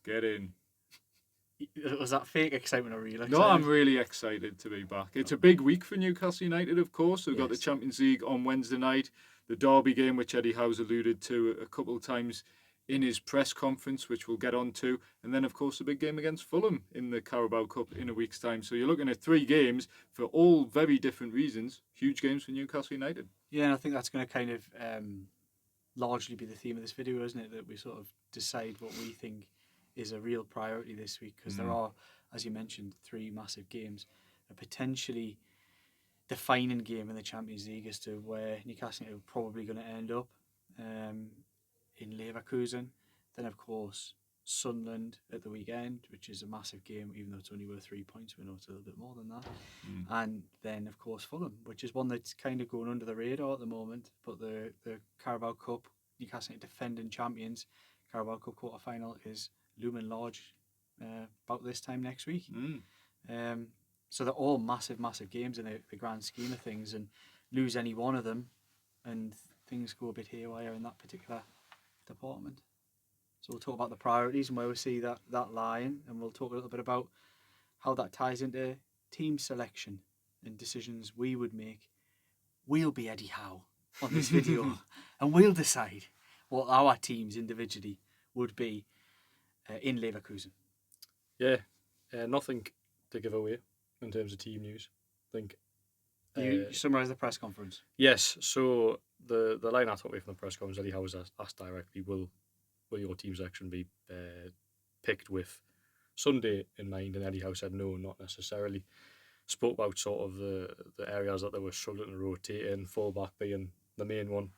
Get in. Was that fake excitement or real excitement? No, I'm really excited to be back. It's a big week for Newcastle United, of course. We've got the Champions League on Wednesday night, the Derby game, which Eddie Howe's alluded to a couple of times in his press conference, which we'll get on to. And then, of course, the big game against Fulham in the Carabao Cup in a week's time. So you're looking at 3 games for all very different reasons. Huge games for Newcastle United. Yeah, and I think that's going to kind of largely be the theme of this video, isn't it? That we sort of decide what we think is a real priority this week, because there are, as you mentioned, 3 massive games. A potentially defining game in the Champions League as to where Newcastle United are probably going to end up in Leverkusen. Then, of course, Sunderland at the weekend, which is a massive game, even though it's only worth 3 points. We know it's a little bit more than that. And then, of course, Fulham, which is one that's kind of going under the radar at the moment. But the Carabao Cup, Newcastle United defending champions, Carabao Cup quarter-final is looming large about this time next week. So they're all massive, massive games in the grand scheme of things, and lose any one of them and things go a bit haywire in that particular department. So we'll talk about the priorities and where we see that lying, and we'll talk a little bit about how that ties into team selection and decisions we would make. We'll be Eddie Howe on this video and we'll decide what our teams individually would be in Leverkusen. Yeah, nothing to give away in terms of team news. I think you summarise the press conference. Yes, so the line I took away from the press conference, Eddie Howe was asked directly, will your team selection be picked with Sunday in mind? And Eddie Howe said no, not necessarily. Spoke about sort of the areas that they were struggling to rotate in, full-back being the main one.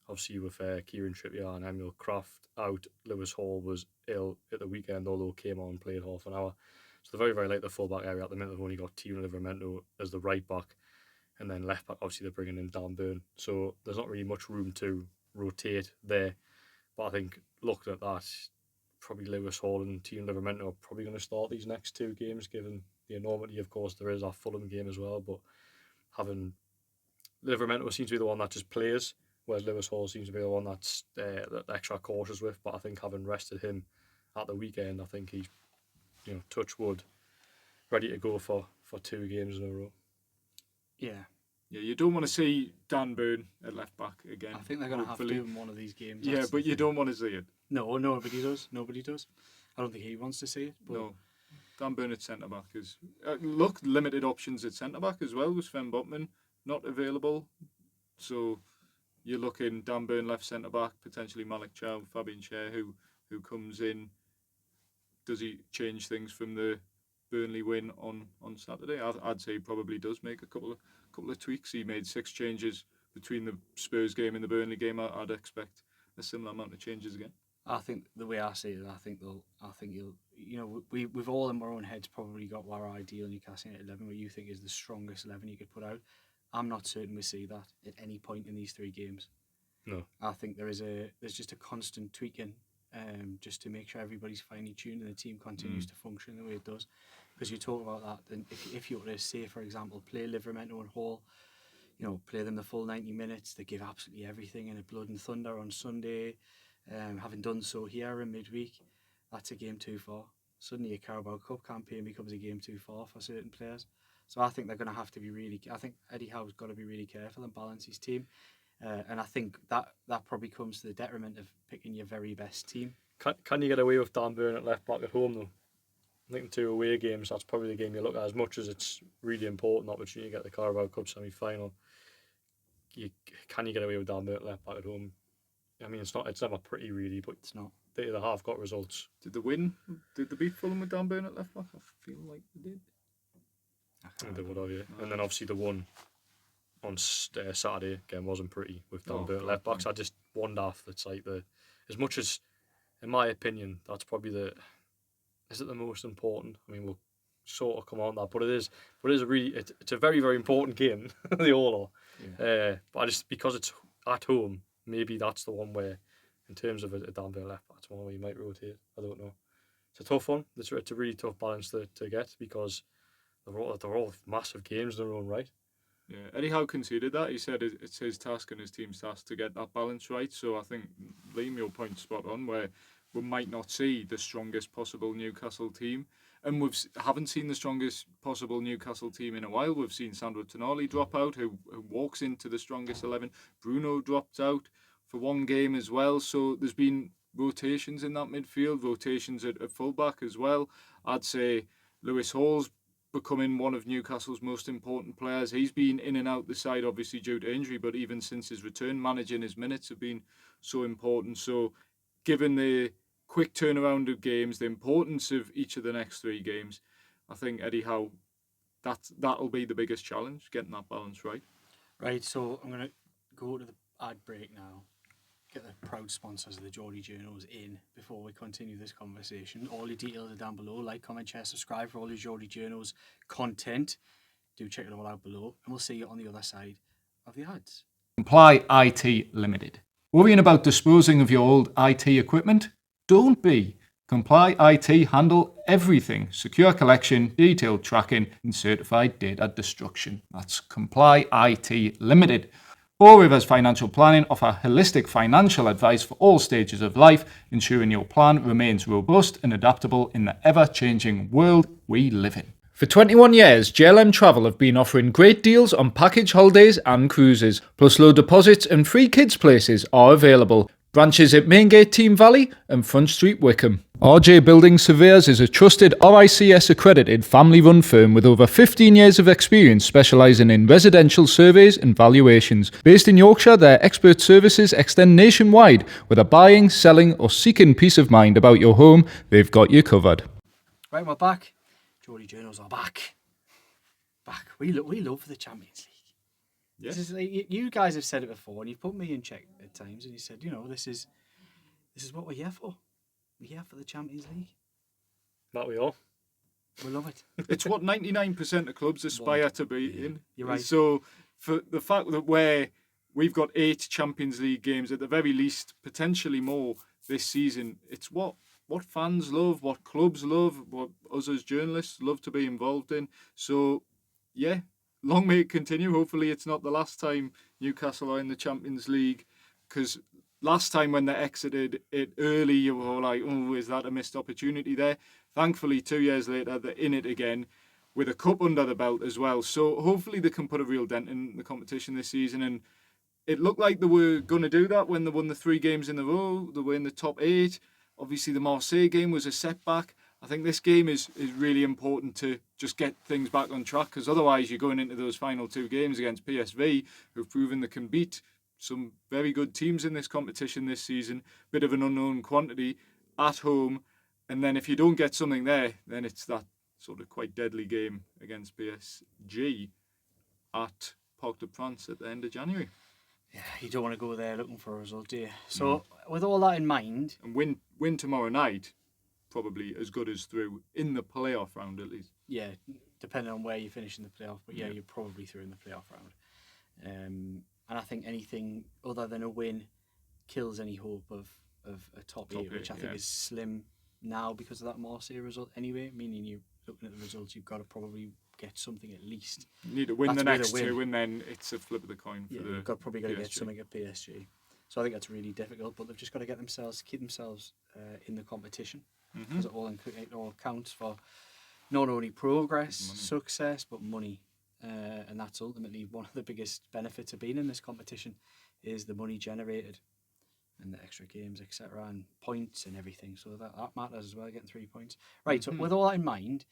Obviously with Kieran Trippier and Emil Kraft out, Lewis Hall was ill at the weekend, although came on and played half an hour. So they're very, very light the full-back area at the minute. They've only got Tyne-Wear Livramento as the right-back, and then left-back, obviously they're bringing in Dan Burn. So there's not really much room to rotate there. But I think looking at that, probably Lewis Hall and Tyne-Wear Livramento are probably going to start these next 2 games, given the enormity, of course, there is our Fulham game as well. But having Livramento seems to be the one that just plays, whereas Lewis Hall seems to be the one that's extra cautious with. But I think having rested him at the weekend, I think he's, touch wood, ready to go for 2 games in a row. Yeah, you don't want to see Dan Burn at left back again. I think they're going to have to in one of these games. Yeah, but you don't want to see it. No, nobody does. Nobody does. I don't think he wants to see it. But no, Dan Burn at centre back is limited options at centre back as well. With Sven Botman not available, so you're looking Dan Burn left centre back, potentially Malik Chow, Fabian Schär, who comes in. Does he change things from the Burnley win on Saturday? I'd say he probably does make a couple of tweaks. He made 6 changes between the Spurs game and the Burnley game. I'd expect a similar amount of changes again. I think the way I see it, we've all in our own heads probably got our ideal Newcastle United 11, what you think is the strongest 11 you could put out. I'm not certain we see that at any point in these 3 games. No, I think there's just a constant tweaking, just to make sure everybody's finely tuned and the team continues to function the way it does. Because you talk about that, and if you were to say, for example, play Livramento and Hall, play them the full 90 minutes, they give absolutely everything in a blood and thunder on Sunday. Having done so here in midweek, that's a game too far. Suddenly a Carabao Cup campaign becomes a game too far for certain players. So I think they're going to have to be I think Eddie Howe's got to be really careful and balance his team. And I think that probably comes to the detriment of picking your very best team. Can you get away with Dan Burn at left back at home though? I think 2 away games, that's probably the game you look at. As much as it's really important opportunity to get the Carabao Cup semi-final, can you get away with Dan Burn at left back at home? I mean, it's never pretty really, but it's not. They have got results. Did they win? Did they beat Fulham with Dan Burn at left back? I feel like they did. I think they would have, yeah. And then obviously the one on Saturday again wasn't pretty with Dan Burn at left backs. I just wonder if it's like as much as, in my opinion, that's probably is it the most important? I mean, we'll sort of come on that, but it is it's a very, very important game. They all are. Yeah. But because it's at home, maybe that's the one where, in terms of a Dan Burn left back, it's one where you might rotate. I don't know. It's a tough one. It's a really tough balance to get, because they're all massive games in their own right. Yeah, Eddie Howe conceded that. He said it's his task and his team's task to get that balance right. So I think, Liam, your point's spot on, where we might not see the strongest possible Newcastle team. And we haven't seen the strongest possible Newcastle team in a while. We've seen Sandro Tonali drop out, who walks into the strongest 11. Bruno dropped out for one game as well. So there's been rotations in that midfield, rotations at fullback as well. I'd say Lewis Hall's becoming one of Newcastle's most important players. He's been in and out the side, obviously due to injury, but even since his return, managing his minutes have been so important. So given the quick turnaround of games, the importance of each of the next 3 games, I think Eddie Howe, that'll be the biggest challenge, getting that balance right. Right, so I'm going to go to the ad break now. Get the proud sponsors of the Geordie Journals in before we continue this conversation. All your details are down below. Like, comment, share, subscribe for all your Geordie Journals content. Do check it all out below, and we'll see you on the other side of the ads. Comply IT Limited. Worrying about disposing of your old IT equipment? Don't be. Comply IT handle everything. Secure collection, detailed tracking, and certified data destruction. That's Comply IT Limited. Four Rivers Financial Planning offer holistic financial advice for all stages of life, ensuring your plan remains robust and adaptable in the ever-changing world we live in. For 21 years, JLM Travel have been offering great deals on package holidays and cruises, plus low deposits and free kids places are available. Branches at Maingate Team Valley and Front Street Wickham. RJ Building Surveyors is a trusted RICS accredited family-run firm with over 15 years of experience specialising in residential surveys and valuations. Based in Yorkshire, their expert services extend nationwide. Whether buying, selling or seeking peace of mind about your home, they've got you covered. Right, we're back. Geordie Journals are back. We love the Champions League. Yes. This is like, you guys have said it before, and you've put me in check at times, and you said, this is what we're here for. We're here for the Champions League. That we are. We love it. It's what 99% of clubs aspire to be in. You're right. So for the fact that we've got 8 Champions League games, at the very least, potentially more this season, it's what fans love, what clubs love, what us as journalists love to be involved in. So, yeah, long may it continue. Hopefully it's not the last time Newcastle are in the Champions League, because last time when they exited it early, you were like, oh, is that a missed opportunity there? Thankfully, 2 years later, they're in it again with a cup under the belt as well. So hopefully they can put a real dent in the competition this season. And it looked like they were going to do that when they won the 3 games in a row. They were in the top 8. Obviously, the Marseille game was a setback. I think this game is really important to just get things back on track, because otherwise you're going into those final 2 games against PSV, who've proven they can beat some very good teams in this competition this season. Bit of an unknown quantity at home. And then if you don't get something there, then it's that sort of quite deadly game against PSG at Parc de France at the end of January. Yeah, you don't want to go there looking for a result, do you? So, with all that in mind... And win tomorrow night, probably as good as through in the playoff round at least. Yeah, depending on where you finish in the playoff. But yeah, you're probably through in the playoff round. And I think anything other than a win kills any hope of a top 8, which I think is slim now because of that Marseille result anyway, meaning you're looking at the results, you've got to probably get something at least. You need to win the next 2, and then it's a flip of the coin for the you've probably got to PSG. get something at PSG. So I think that's really difficult, but they've just got to keep themselves in the competition, because it all counts for not only progress, success, but money. And that's ultimately one of the biggest benefits of being in this competition, is the money generated and the extra games, etc., and points and everything. So that matters as well, getting 3 points. Right, so with all that in mind,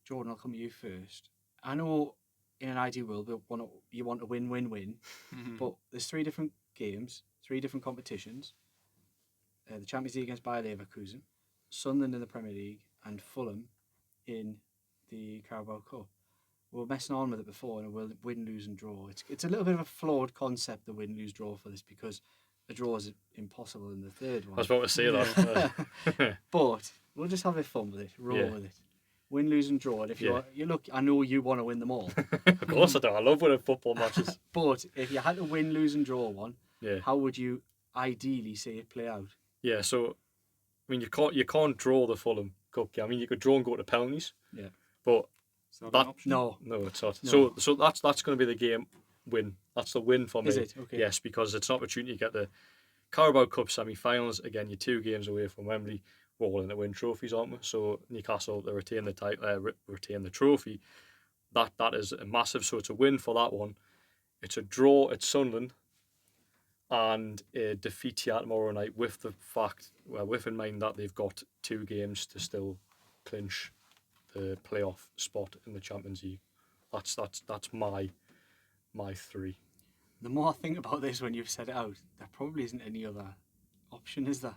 Jordan, I'll come to you first. I know in an ideal world you want to win, but there's 3 different games, 3 different competitions. The Champions League against Bayer Leverkusen, Sunderland in the Premier League, and Fulham in the Carabao Cup. We were messing on with it before, and we'll win, lose and draw. It's a little bit of a flawed concept, the win, lose, draw for this, because a draw is impossible in the third one. I was about to say that. But we'll just have a fun with it, roll with it. Win, lose and draw. And if you look, I know you want to win them all. Of course I do. I love winning football matches. But if you had to win, lose and draw one, how would you ideally see it play out? Yeah, so I mean you can't draw the Fulham Cup game. I mean you could draw and go to penalties. Yeah. But no, it's not. No. So that's going to be the game win. That's the win for me. Is it? Okay. Yes, because it's an opportunity to Carabao Cup semi-finals, again, you're 2 games away from Wembley. We're all in to win trophies, aren't we? So Newcastle, they retain the title, retain the trophy. That is a massive. So it's a win for that one. It's a draw at Sunderland, and a defeat here tomorrow night. With in mind that they've got 2 games to still clinch the playoff spot in the Champions League. That's my 3. The more I think about this when you've said it out, there probably isn't any other option, is there?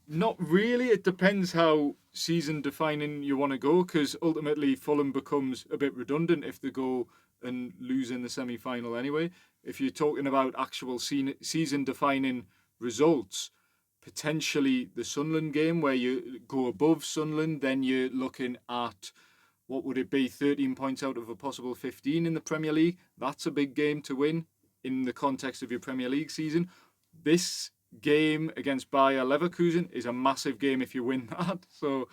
Not really. It depends how season defining you want to go, because ultimately Fulham becomes a bit redundant if they go and lose in the semi-final anyway. If you're talking about actual season defining results, potentially the Sunderland game where you go above Sunderland, then you're looking at, what would it be, 13 points out of a possible 15 in the Premier League. That's a big game to win in the context of your Premier League season. This game against Bayer Leverkusen is a massive game if you win that. So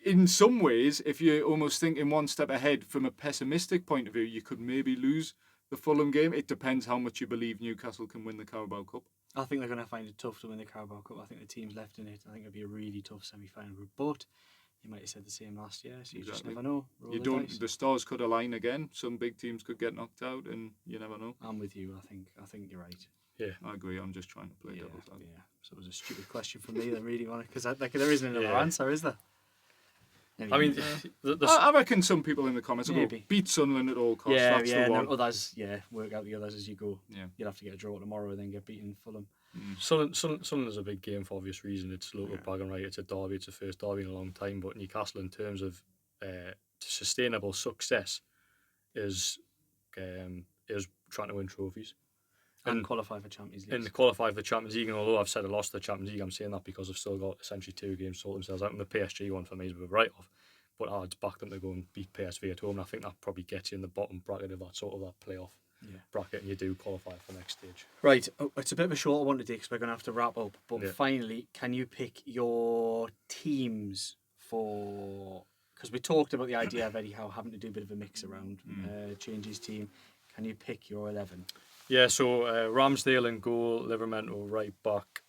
in some ways, if you're almost thinking one step ahead from a pessimistic point of view, you could maybe lose the Fulham game. It depends how much you believe Newcastle can win the Carabao Cup. I think they're going to find it tough to win the Carabao Cup. I think the team's left in it. I think it'll be a really tough semi-final group. But you might have said the same last year, so you just never know. You don't. The stars could align again. Some big teams could get knocked out, and you never know. I'm with you. I think you're right. Yeah, I agree. I'm just trying to play devil's advocate. Yeah. So it was a stupid question from me. Then really on it, because there isn't another answer, is there? Anyway, I mean, I reckon some people in the comments will go, Maybe. beat Sunderland at all costs. yeah, That's yeah. the And one. others, work out the others as you go. Yeah. You'll have to get a draw tomorrow, and then get beaten Fulham. Sunderland's a big game for obvious reason. It's local bragging right. It's a derby. It's the first derby in a long time. But Newcastle, in terms of sustainable success, is trying to win trophies And qualify for Champions League. and qualify for the Champions League. And although I've said I lost the Champions League, I'm saying that because I've still got essentially 2 games to sort themselves out. And the PSG one for me is a bit of a write-off. But I'd back them to go and beat PSV at home. And I think that probably gets you in the bottom bracket of that playoff bracket, and you do qualify for the next stage. Right, it's a bit of a shorter one today because we're going to have to wrap up. But Yeah. finally, can you pick your teams for... Because we talked about the idea of Eddie Howe having to do a bit of a mix around, change his team. Can you pick your 11? Yeah, so Ramsdale in goal, Livermore right back,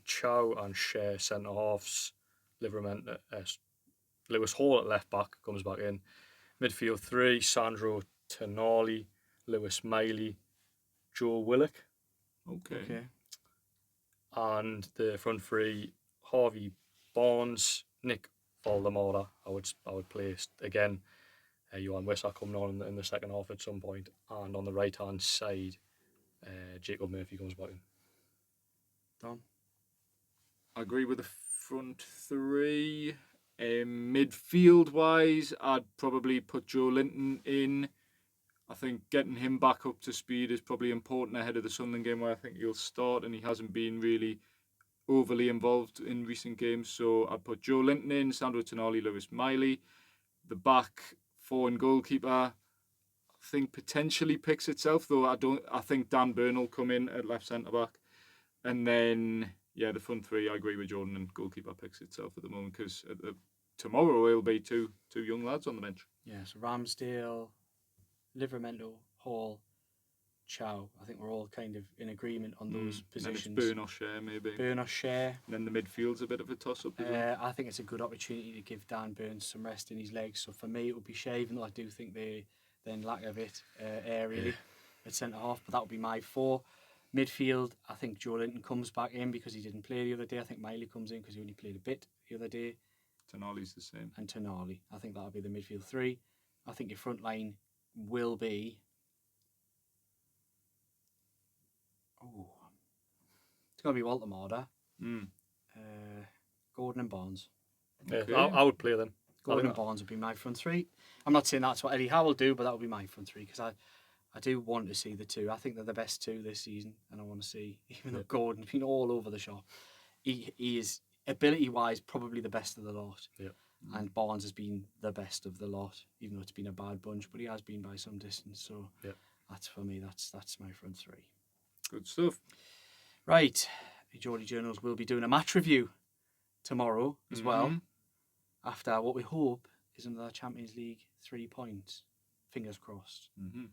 Chow and Shea centre halves, Lewis Hall at left back comes back in, midfield 3, Sandro Tonali, Lewis Miley, Joe Willock, Okay. and the front 3, Harvey Barnes, Nick Valdemara. I would place again. Johan Wissa coming on in the second half at some point, and on the right hand side, Jacob Murphy comes back in. Dom? I agree with the front 3. Midfield wise, I'd probably put Joe Linton in. I think getting him back up to speed is probably important ahead of the Sunderland game, where I think he'll start, and he hasn't been really overly involved in recent games. So I'd put Joe Linton in, Sandro Tonali, Lewis Miley. The back 4 and goalkeeper, I think potentially picks itself, though I think Dan Burn will come in at left centre back. And then the front 3, I agree with Jordan, and goalkeeper picks itself at the moment, because tomorrow it'll be two young lads on the bench. Yeah, so Ramsdale, Livermore, Hall, Chow. I think we're all kind of in agreement on those positions. And it's Burn or Shea, maybe. Burn or Shea. And then the midfield's a bit of a toss-up as well. I think it's a good opportunity to give Dan Burns some rest in his legs. So for me, it would be Shea, even though I do think they then lack of it aerially at centre half. But that would be my 4. Midfield, I think Joe Linton comes back in because he didn't play the other day. I think Miley comes in because he only played a bit the other day. Tonali's the same. And Tonali. I think that'll be the midfield 3. I think your front line will be... it's going to be Walter Marder, Gordon and Barnes. Okay. I would play them. Gordon and Barnes would be my front 3. I'm not saying that's what Eddie Howe will do, but that would be my front 3, because I do want to see the 2. I think they're the best 2 this season, and I want to see, even though Gordon's been all over the shop, he is, ability-wise, probably the best of the lot. Yeah. And Barnes has been the best of the lot, even though it's been a bad bunch, but he has been by some distance. So that's for me, that's my front 3. Good stuff. Right, the Geordie Journals will be doing a match review tomorrow as well, after what we hope is another Champions League 3 points. Fingers crossed. And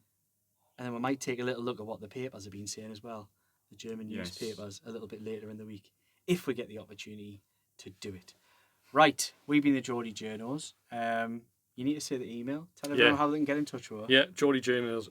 then we might take a little look at what the papers have been saying as well. the German Yes. newspapers a little bit later in the week, if we get the opportunity to do it. Right, we've been the Geordie Journos. You need to say the email. Tell everyone how they can get in touch with us. Yeah, Geordie Journos.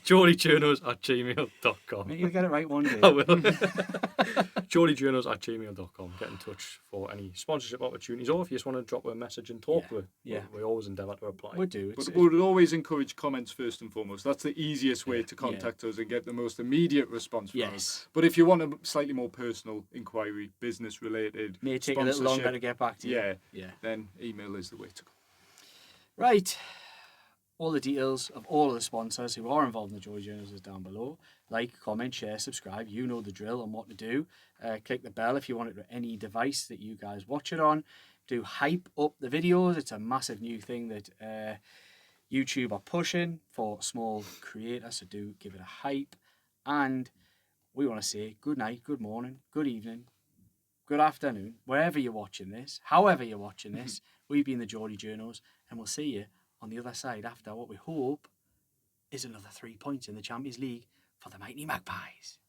geordiejournos@gmail.com. Mate, you'll get it right one day. I will. geordiejournos@gmail.com. Get in touch for any sponsorship opportunities, or if you just want to drop a message and talk, Yeah. we always endeavour to reply. We do. But we would always encourage comments first and foremost. That's the easiest way to contact us and get the most immediate response from us. Yes. But if you want a slightly more personal inquiry, business related, May take a little longer to get back to you. Yeah, then email is the way to go. Right. All the details of all of the sponsors who are involved in the Geordie Journals is down below. Like, comment, share, subscribe. You know the drill on what to do. Click the bell if you want it to any device that you guys watch it on. Do hype up the videos. It's a massive new thing that YouTube are pushing for small creators, so do give it a hype. And we want to say good night, good morning, good evening, good afternoon, wherever you're watching this, however you're watching this. We've been the Geordie Journos, and we'll see you on the other side after what we hope is another 3 points in the Champions League for the Mighty Magpies.